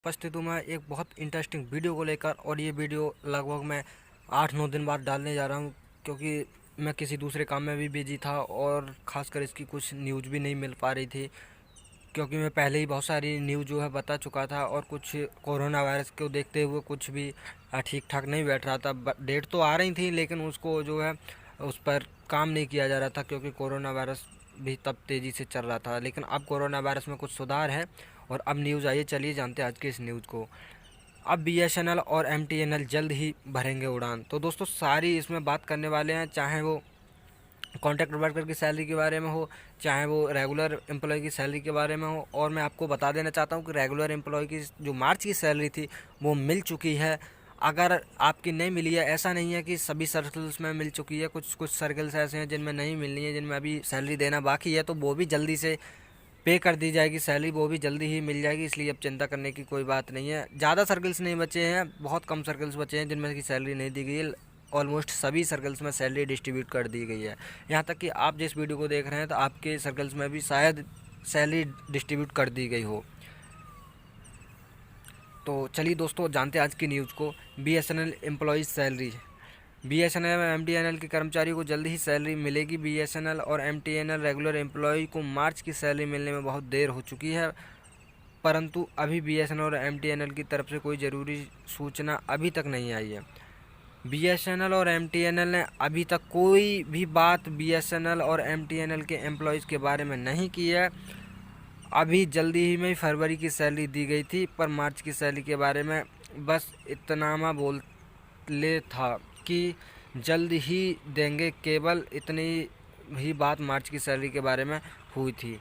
उपस्थित हूँ मैं एक बहुत इंटरेस्टिंग वीडियो को लेकर। और ये वीडियो लगभग मैं 8-9 दिन बाद डालने जा रहा हूँ, क्योंकि मैं किसी दूसरे काम में भी बिजी था और ख़ासकर इसकी कुछ न्यूज़ भी नहीं मिल पा रही थी, क्योंकि मैं पहले ही बहुत सारी न्यूज़ जो है बता चुका था। और कुछ कोरोना वायरस को देखते हुए कुछ भी ठीक ठाक नहीं बैठ रहा था। डेट तो आ रही थी, लेकिन उसको जो है उस पर काम नहीं किया जा रहा था, क्योंकि कोरोना वायरस भी तब तेज़ी से चल रहा था। लेकिन अब कोरोना वायरस में कुछ सुधार है और अब न्यूज़ आई है। चलिए जानते हैं आज के इस न्यूज़ को। अब बीएसएनएल और एमटीएनएल जल्द ही भरेंगे उड़ान। तो दोस्तों सारी इसमें बात करने वाले हैं, चाहे वो कॉन्ट्रैक्ट वर्कर की सैलरी के बारे में हो, चाहे वो रेगुलर एम्प्लॉय की सैलरी के बारे में हो। और मैं आपको बता देना चाहता हूँ कि रेगुलर एम्प्लॉय की जो मार्च की सैलरी थी वो मिल चुकी है। अगर आपकी नहीं मिली है, ऐसा नहीं है कि सभी सर्कल्स में मिल चुकी है, कुछ कुछ सर्कल्स ऐसे हैं जिनमें नहीं मिलनी है, जिनमें अभी सैलरी देना बाकी है, तो वो भी जल्दी से पे कर दी जाएगी सैलरी, वो भी जल्दी ही मिल जाएगी। इसलिए अब चिंता करने की कोई बात नहीं है। ज़्यादा सर्कल्स नहीं बचे हैं, बहुत कम सर्कल्स बचे हैं जिनमें की सैलरी नहीं दी गई है। ऑलमोस्ट सभी सर्कल्स में सैलरी डिस्ट्रीब्यूट कर दी गई है। यहाँ तक कि आप जिस वीडियो को देख रहे हैं तो आपके सर्कल्स में भी शायद सैलरी डिस्ट्रीब्यूट कर दी गई हो। तो चलिए दोस्तों जानते हैं आज की न्यूज़ को। BSNL employees salary. बीएसएनएल और एमटीएनएल के कर्मचारियों को जल्द ही सैलरी मिलेगी। बीएसएनएल और एमटीएनएल रेगुलर एम्प्लॉय को मार्च की सैलरी मिलने में बहुत देर हो चुकी है, परंतु अभी बीएसएनएल और एमटीएनएल की तरफ से कोई ज़रूरी सूचना अभी तक नहीं आई है। बीएसएनएल और एमटीएनएल ने अभी तक कोई भी बात बीएसएनएल और एमटीएनएल के एम्प्लॉयज़ के बारे में नहीं की है। अभी जल्दी ही में फरवरी की सैलरी दी गई थी, पर मार्च की सैलरी के बारे में बस इतना बोल ले था कि जल्द ही देंगे, केवल इतनी ही बात मार्च की सैलरी के बारे में हुई थी।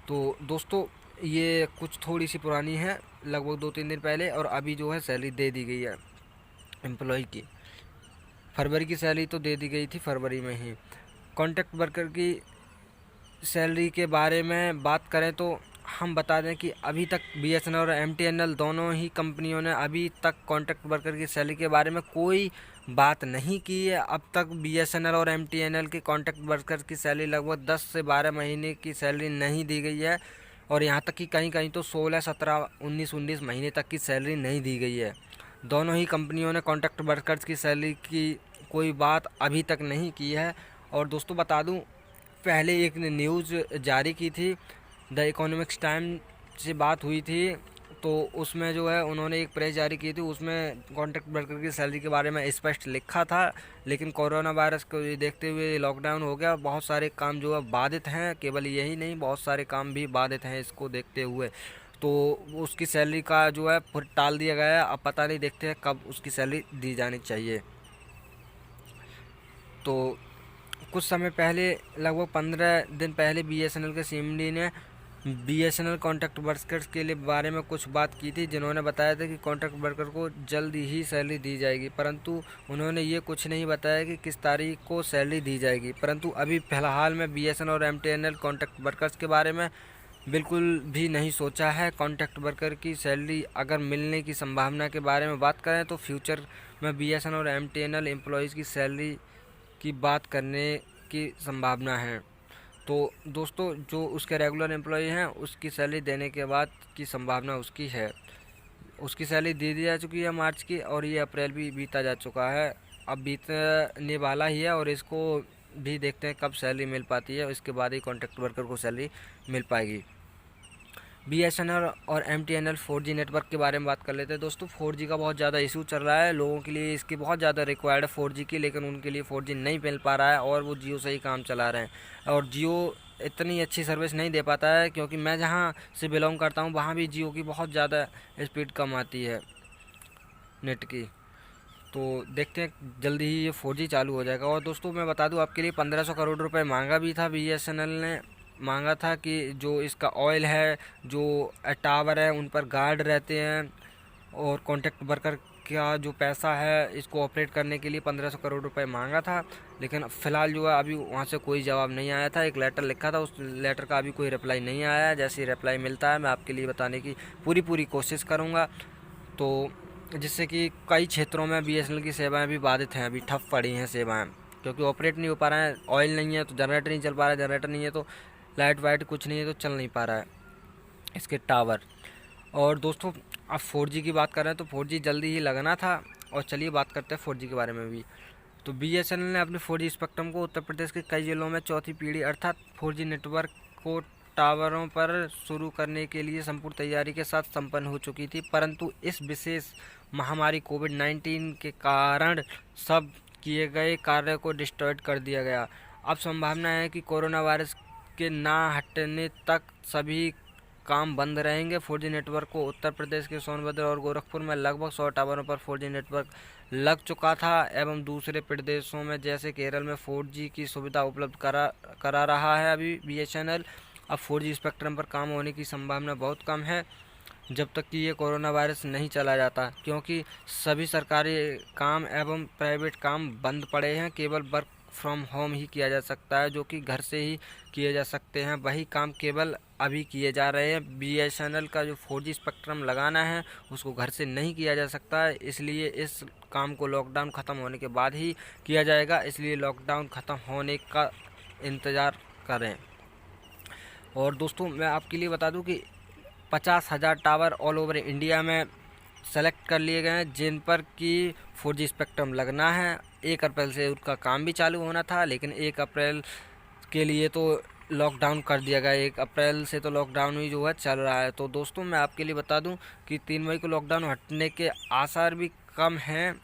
तो दोस्तों ये कुछ थोड़ी सी पुरानी है, लगभग 2-3 दिन पहले, और अभी जो है सैलरी दे दी गई है एम्प्लॉय की। फरवरी की सैलरी तो दे दी गई थी फरवरी में ही। कॉन्ट्रैक्ट वर्कर की सैलरी के बारे में बात करें तो हम बता दें कि अभी तक बीएसएनएल और एमटीएनएल दोनों ही कंपनियों ने अभी तक कॉन्ट्रैक्ट वर्कर की सैलरी के बारे में कोई बात नहीं की है। अब तक बीएसएनएल और एमटीएनएल के कॉन्ट्रैक्ट वर्कर की सैलरी लगभग 10 से 12 महीने की सैलरी नहीं दी गई है, और यहाँ तक कि कहीं कहीं तो 16, 17, 19 महीने तक की सैलरी नहीं दी गई है। दोनों ही कंपनियों ने कॉन्ट्रैक्ट वर्कर्स की सैलरी की कोई बात अभी तक नहीं की है। और दोस्तों बता दूं, पहले एक न्यूज़ जारी की थी, द इकोनॉमिक्स टाइम से बात हुई थी, तो उसमें जो है उन्होंने एक प्रेस जारी की थी, उसमें कॉन्ट्रैक्ट वर्कर की सैलरी के बारे में स्पष्ट लिखा था। लेकिन कोरोना वायरस को देखते हुए लॉकडाउन हो गया, बहुत सारे काम जो है बाधित हैं। केवल यही नहीं, बहुत सारे काम भी बाधित हैं इसको देखते हुए, तो उसकी सैलरी का जो है फिर टाल दिया गया है। अब पता नहीं, देखते हैं कब उसकी सैलरी दी जानी चाहिए। तो कुछ समय पहले, लगभग 15 दिन पहले, बीएसएनएल के सीएमडी ने बीएसएनएल कॉन्ट्रैक्ट वर्कर्स के लिए बारे में कुछ बात की थी, जिन्होंने बताया था कि कॉन्ट्रैक्ट वर्कर को जल्द ही सैलरी दी जाएगी, परंतु उन्होंने ये कुछ नहीं बताया कि किस तारीख को सैलरी दी जाएगी। परंतु अभी फ़िलहाल में बीएसएनएल और एमटीएनएल कॉन्ट्रैक्ट वर्कर्स के बारे में बिल्कुल भी नहीं सोचा है। कॉन्ट्रैक्ट वर्कर की सैलरी अगर मिलने की संभावना के बारे में बात करें तो फ्यूचर में बीएसएनएल और एमटीएनएल एम्प्लॉयज़ की सैलरी की बात करने की संभावना है। तो दोस्तों जो उसके रेगुलर एम्प्लॉय हैं उसकी सैलरी देने के बाद की संभावना उसकी है। उसकी सैलरी दे दी जा चुकी है मार्च की, और ये अप्रैल भी बीता जा चुका है, अब बीतने वाला ही है। और इसको भी देखते हैं कब सैलरी मिल पाती है, इसके बाद ही कॉन्ट्रैक्ट वर्कर को सैलरी मिल पाएगी। बीएसएनएल और एमटीएनएल 4G नेटवर्क के बारे में बात कर लेते हैं। दोस्तों 4G का बहुत ज़्यादा इशू चल रहा है, लोगों के लिए इसकी बहुत ज़्यादा रिक्वायर्ड है 4G की, लेकिन उनके लिए 4G नहीं मिल पा रहा है और वो जियो से ही काम चला रहे हैं। और जियो इतनी अच्छी सर्विस नहीं दे पाता है, क्योंकि मैं जहाँ से बिलोंग करता हूँ वहाँ भी जियो की बहुत ज़्यादा स्पीड कम आती है नेट की। तो देखते हैं जल्दी ही ये 4G चालू हो जाएगा। और दोस्तों मैं बता दूं आपके लिए, 1500 करोड़ रुपए मांगा भी था, बीएसएनएल ने मांगा था कि जो इसका ऑयल है, जो टावर है, उन पर गार्ड रहते हैं, और कॉन्ट्रैक्ट वर्कर का जो पैसा है इसको ऑपरेट करने के लिए 1500 करोड़ रुपए मांगा था। लेकिन फ़िलहाल जो है अभी वहाँ से कोई जवाब नहीं आया था। एक लेटर लिखा था, उस लेटर का अभी कोई रिप्लाई नहीं आया है। जैसे ही रिप्लाई मिलता है मैं आपके लिए बताने की पूरी कोशिश करूँगा, तो जिससे कि कई क्षेत्रों में बीएसएनएल की सेवाएं भी बाधित हैं, अभी ठप पड़ी हैं सेवाएं, क्योंकि ऑपरेट नहीं हो पा रहा है। ऑयल नहीं है तो जनरेटर नहीं चल पा रहा है, जनरेटर नहीं है तो लाइट वाइट कुछ नहीं है तो चल नहीं पा रहा है इसके टावर। और दोस्तों अब 4G की बात कर रहे हैं तो 4G जल्दी ही लगना था। और चलिए बात करते हैं 4G के बारे में भी। तो BSNL ने अपने 4G स्पेक्ट्रम को उत्तर प्रदेश के कई जिलों में चौथी पीढ़ी अर्थात 4G नेटवर्क को टावरों पर शुरू करने के लिए संपूर्ण तैयारी के साथ संपन्न हो चुकी थी, परंतु इस विशेष महामारी कोविड-19 के कारण सब किए गए कार्य को डिस्टॉर्ट कर दिया गया। अब संभावना है कि कोरोना वायरस के ना हटने तक सभी काम बंद रहेंगे। 4G नेटवर्क को उत्तर प्रदेश के सोनभद्र और गोरखपुर में लगभग 100 टावरों पर 4G नेटवर्क लग चुका था एवं दूसरे प्रदेशों में जैसे केरल में 4G की सुविधा उपलब्ध करा रहा है अभी BSNL। अब 4G स्पेक्ट्रम पर काम होने की संभावना बहुत कम है जब तक कि ये कोरोना वायरस नहीं चला जाता, क्योंकि सभी सरकारी काम एवं प्राइवेट काम बंद पड़े हैं। केवल वर्क फ्रॉम होम ही किया जा सकता है, जो कि घर से ही किए जा सकते हैं। वही काम केवल अभी किए जा रहे हैं। BSNL का जो 4G स्पेक्ट्रम लगाना है उसको घर से नहीं किया जा सकता है, इसलिए इस काम को लॉकडाउन ख़त्म होने के बाद ही किया जाएगा। इसलिए लॉकडाउन ख़त्म होने का इंतज़ार करें। और दोस्तों मैं आपके लिए बता दूं कि 50,000 टावर ऑल ओवर इंडिया में सेलेक्ट कर लिए गए हैं जिन पर कि 4G स्पेक्ट्रम लगना है। 1 अप्रैल से उसका काम भी चालू होना था, लेकिन 1 अप्रैल के लिए तो लॉकडाउन कर दिया गया। 1 अप्रैल से तो लॉकडाउन ही जो है चल रहा है। तो दोस्तों मैं आपके लिए बता दूं कि 3 मई को लॉकडाउन हटने के आसार भी कम हैं,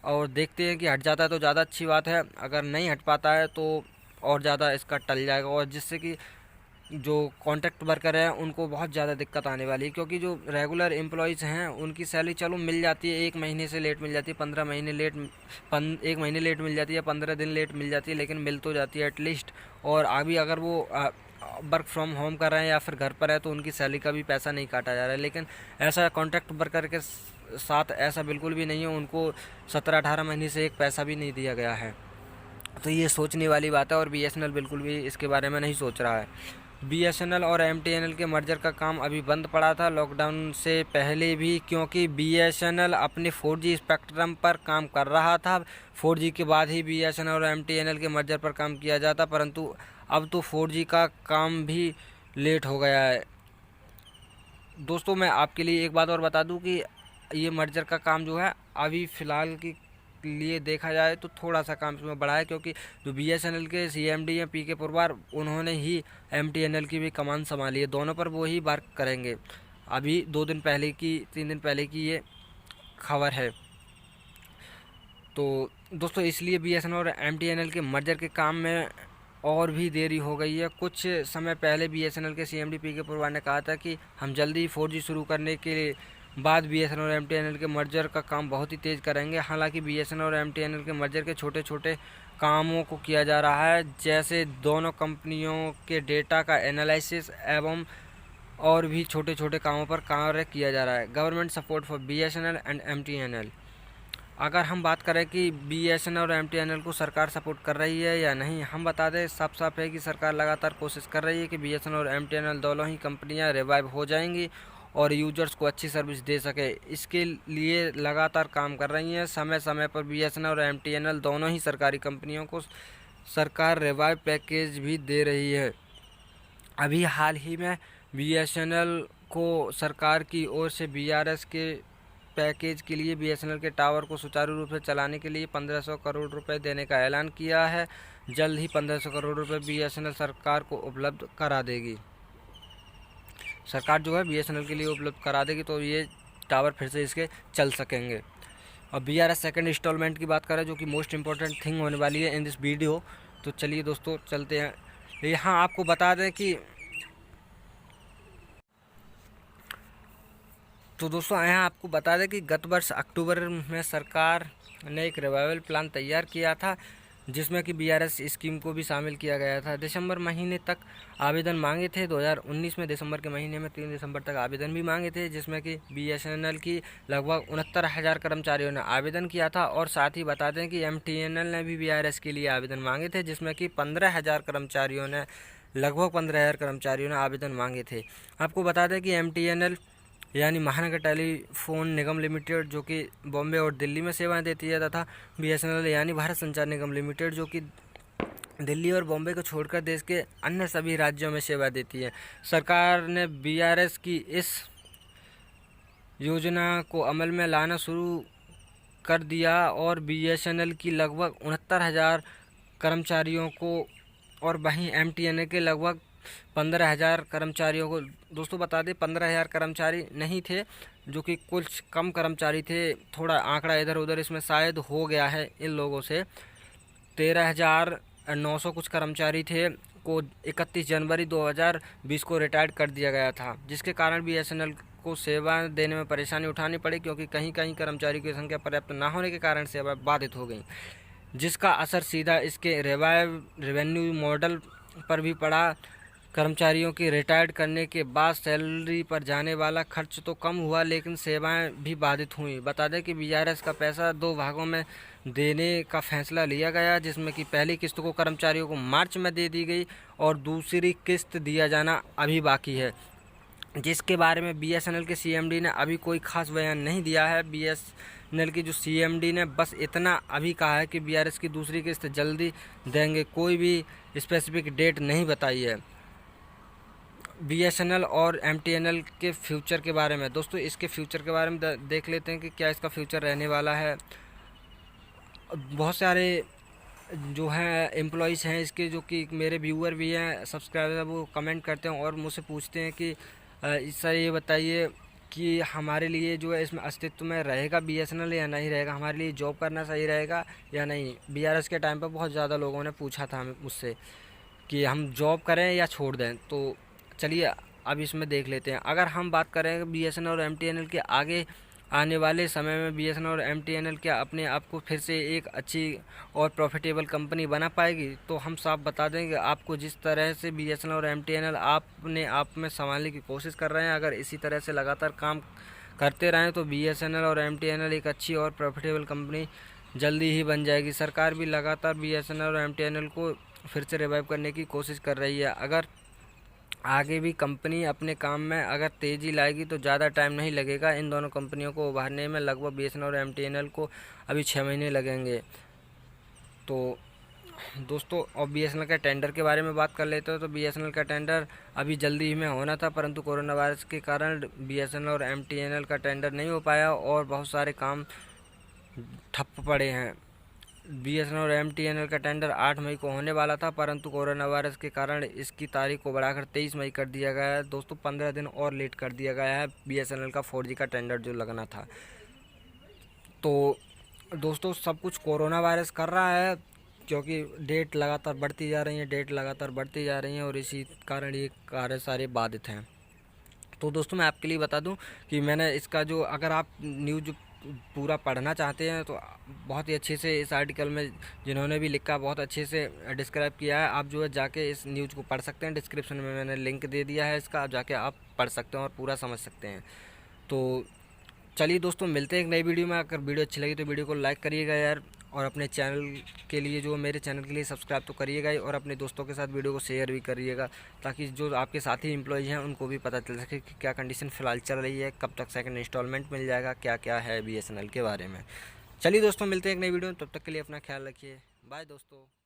और देखते हैं कि हट जाता है तो ज़्यादा अच्छी बात है। अगर नहीं हट पाता है तो और ज़्यादा इसका टल जाएगा, और जिससे कि जो कॉन्ट्रैक्ट वर्कर हैं उनको बहुत ज़्यादा दिक्कत आने वाली है, क्योंकि जो रेगुलर एम्प्लॉयज़ हैं उनकी सैलरी चलो मिल जाती है, 1 महीने से लेट मिल जाती है, 15 महीने लेट 1 महीने लेट मिल जाती है, 15 दिन लेट मिल जाती है, लेकिन मिल तो जाती है एटलीस्ट। और अभी अगर वो वर्क फ्रॉम होम कर रहे हैं या फिर घर पर है तो उनकी सैलरी का भी पैसा नहीं काटा जा रहा है। लेकिन ऐसा कॉन्ट्रैक्ट वर्कर के साथ ऐसा बिल्कुल भी नहीं है, उनको 17-18 महीने से एक पैसा भी नहीं दिया गया है। तो ये सोचने वाली बात है, और BSNL बिल्कुल भी इसके बारे में नहीं सोच रहा है। BSNL और MTNL के मर्जर का काम अभी बंद पड़ा था लॉकडाउन से पहले भी, क्योंकि BSNL अपने 4G स्पेक्ट्रम पर काम कर रहा था। 4G के बाद ही BSNL और MTNL के मर्जर पर काम किया जाता, परंतु अब तो 4G का काम भी लेट हो गया है। दोस्तों मैं आपके लिए एक बात और बता दूं कि ये मर्जर का काम जो है अभी फ़िलहाल के लिए देखा जाए तो थोड़ा सा काम इसमें बढ़ा है, क्योंकि जो BSNL के CMD हैं PK पुरवार, उन्होंने ही MTNL की भी कमान संभाली है। दोनों पर वो ही वर्क करेंगे। अभी 3 दिन पहले की ये खबर है। तो दोस्तों इसलिए BSNL और MTNL के मर्जर के काम में और भी देरी हो गई है। कुछ समय पहले BSNL के CMD PK पुरवार ने कहा था कि हम जल्दी 4G शुरू करने के बाद BSNL और MTNL के मर्जर का काम बहुत ही तेज़ करेंगे। हालांकि BSNL और MTNL के मर्जर के छोटे छोटे कामों को किया जा रहा है, जैसे दोनों कंपनियों के डेटा का एनालिसिस एवं और भी छोटे छोटे कामों पर कार्य किया जा रहा है। Government support for BSNL and MTNL। अगर हम बात करें कि BSNL और MTNL को सरकार सपोर्ट कर रही है या नहीं, हम बता दें साफ साफ है कि सरकार लगातार कोशिश कर रही है कि BSNL और MTNL दोनों ही कंपनियां रिवाइव हो जाएंगी और यूजर्स को अच्छी सर्विस दे सके, इसके लिए लगातार काम कर रही हैं। समय समय पर BSNL और MTNL दोनों ही सरकारी कंपनियों को सरकार रिवाइव पैकेज भी दे रही है। अभी हाल ही में BSNL को सरकार की ओर से BRS के पैकेज के लिए BSNL के टावर को सुचारू रूप से चलाने के लिए 1500 करोड़ रुपए देने का ऐलान किया है। जल्द ही 1500 करोड़ रुपए BSNL सरकार को उपलब्ध करा देगी। सरकार जो है BSNL के लिए उपलब्ध करा देगी, तो ये टावर फिर से इसके चल सकेंगे। और BRS सेकंड इंस्टॉलमेंट की बात करें, जो कि मोस्ट इम्पॉर्टेंट थिंग होने वाली है इन दिस वीडियो। तो चलिए दोस्तों चलते हैं। यहाँ आपको बता दें कि गत वर्ष अक्टूबर में सरकार ने एक रिवाइवल प्लान तैयार किया था, जिसमें कि BRS स्कीम को भी शामिल किया गया था। दिसंबर महीने तक आवेदन मांगे थे। 2019 में दिसंबर के महीने में 3 दिसंबर तक आवेदन भी मांगे थे, जिसमें कि BSNL की लगभग 69,000 कर्मचारियों ने आवेदन किया था। और साथ ही बता दें कि MTNL ने भी BRS के लिए आवेदन मांगे थे, जिसमें कि 15,000 कर्मचारियों ने आवेदन मांगे थे। आपको बता दें कि MTNL यानी महानगर टेलीफोन निगम लिमिटेड, जो कि बॉम्बे और दिल्ली में सेवाएं देती है, तथा BSNL यानी भारत संचार निगम लिमिटेड, जो कि दिल्ली और बॉम्बे को छोड़कर देश के अन्य सभी राज्यों में सेवा देती है। सरकार ने BRS की इस योजना को अमल में लाना शुरू कर दिया और BSNL की लगभग 69,000 कर्मचारियों को और वहीं MTNL के लगभग 15,000 कर्मचारियों को। दोस्तों बता दें 15,000 कर्मचारी नहीं थे, जो कि कुछ कम कर्मचारी थे, थोड़ा आंकड़ा इधर उधर इसमें शायद हो गया है इन लोगों से। 13,900 कुछ कर्मचारी थे को 31 जनवरी 2020 को रिटायर्ड कर दिया गया था, जिसके कारण BSNL को सेवा देने में परेशानी उठानी पड़ी, क्योंकि कहीं कहीं कर्मचारियों की संख्या पर्याप्त न होने के कारण सेवा बाधित हो गई, जिसका असर सीधा इसके रेवेन्यू मॉडल पर भी पड़ा। कर्मचारियों की रिटायर्ड करने के बाद सैलरी पर जाने वाला खर्च तो कम हुआ, लेकिन सेवाएं भी बाधित हुई। बता दें कि BRS का पैसा 2 भागों में देने का फैसला लिया गया, जिसमें कि पहली किस्त को कर्मचारियों को मार्च में दे दी गई और दूसरी किस्त दिया जाना अभी बाकी है, जिसके बारे में BSNL के CMD ने अभी कोई खास बयान नहीं दिया है। BSNL की जो CMD ने बस इतना अभी कहा है कि BRS की दूसरी किस्त जल्दी देंगे, कोई भी स्पेसिफिक डेट नहीं बताई है। BSNL और MTNL के फ्यूचर के बारे में दोस्तों, इसके फ्यूचर के बारे में देख लेते हैं कि क्या इसका फ्यूचर रहने वाला है। बहुत सारे जो हैं एम्प्लॉयज़ हैं इसके, जो कि मेरे व्यूअर भी हैं, सब्सक्राइबर, वो कमेंट करते हैं और मुझसे पूछते हैं कि सर ये बताइए कि हमारे लिए जो है इसमें अस्तित्व में रहेगा BSNL या नहीं रहेगा, हमारे लिए जॉब करना सही रहेगा या नहीं। BRS के टाइम पर बहुत ज़्यादा लोगों ने पूछा था मुझसे कि हम जॉब करें या छोड़ दें। तो चलिए अब इसमें देख लेते हैं। अगर हम बात करें BSNL और MTNL के आगे आने वाले समय में BSNL और MTNL क्या अपने आप को फिर से एक अच्छी और प्रॉफिटेबल कंपनी बना पाएगी, तो हम साफ बता दें कि आपको जिस तरह से BSNL और MTNL अपने आप में संभालने की कोशिश कर रहे हैं, अगर इसी तरह से लगातार काम करते रहें तो BSNL और MTNL एक अच्छी और प्रॉफिटेबल कंपनी जल्दी ही बन जाएगी। सरकार भी लगातार BSNL और MTNL को फिर से रिवाइव करने की कोशिश कर रही है। अगर आगे भी कंपनी अपने काम में अगर तेज़ी लाएगी तो ज़्यादा टाइम नहीं लगेगा इन दोनों कंपनियों को उभारने में। लगभग BSNL और MTNL को अभी 6 महीने लगेंगे। तो दोस्तों और BSNL के टेंडर के बारे में बात कर लेते हो तो BSNL का टेंडर अभी जल्दी ही में होना था, परंतु कोरोना वायरस के कारण BSNL और MTNL का टेंडर नहीं हो पाया और बहुत सारे काम ठप पड़े हैं। BSNL और MTNL का टेंडर 8 मई को होने वाला था, परंतु कोरोना वायरस के कारण इसकी तारीख को बढ़ाकर 23 मई कर दिया गया है। दोस्तों 15 दिन और लेट कर दिया गया है BSNL का 4G का टेंडर जो लगना था। तो दोस्तों सब कुछ कोरोना वायरस कर रहा है, क्योंकि डेट लगातार बढ़ती जा रही हैं और इसी कारण ये कार्य सारे बाधित हैं। तो दोस्तों मैं आपके लिए बता दूं कि मैंने इसका जो, अगर आप न्यूज़ पूरा पढ़ना चाहते हैं तो बहुत ही अच्छे से इस आर्टिकल में जिन्होंने भी लिखा बहुत अच्छे से डिस्क्राइब किया है। आप जो है जाके इस न्यूज़ को पढ़ सकते हैं, डिस्क्रिप्शन में मैंने लिंक दे दिया है इसका, आप जाके आप पढ़ सकते हैं और पूरा समझ सकते हैं। तो चलिए दोस्तों मिलते हैं एक नई वीडियो में। अगर वीडियो अच्छी लगी तो वीडियो को लाइक करिएगा यार, और अपने चैनल के लिए, जो मेरे चैनल के लिए सब्सक्राइब तो करिएगा ही, और अपने दोस्तों के साथ वीडियो को शेयर भी करिएगा, ताकि जो आपके साथी एम्प्लॉयज़ हैं उनको भी पता चल सके कि क्या कंडीशन फ़िलहाल चल रही है, कब तक सेकंड इंस्टॉलमेंट मिल जाएगा, क्या क्या है BSNL के बारे में। चलिए दोस्तों मिलते हैं एक नई वीडियो में, तब तक के लिए अपना ख्याल रखिए। बाय दोस्तों।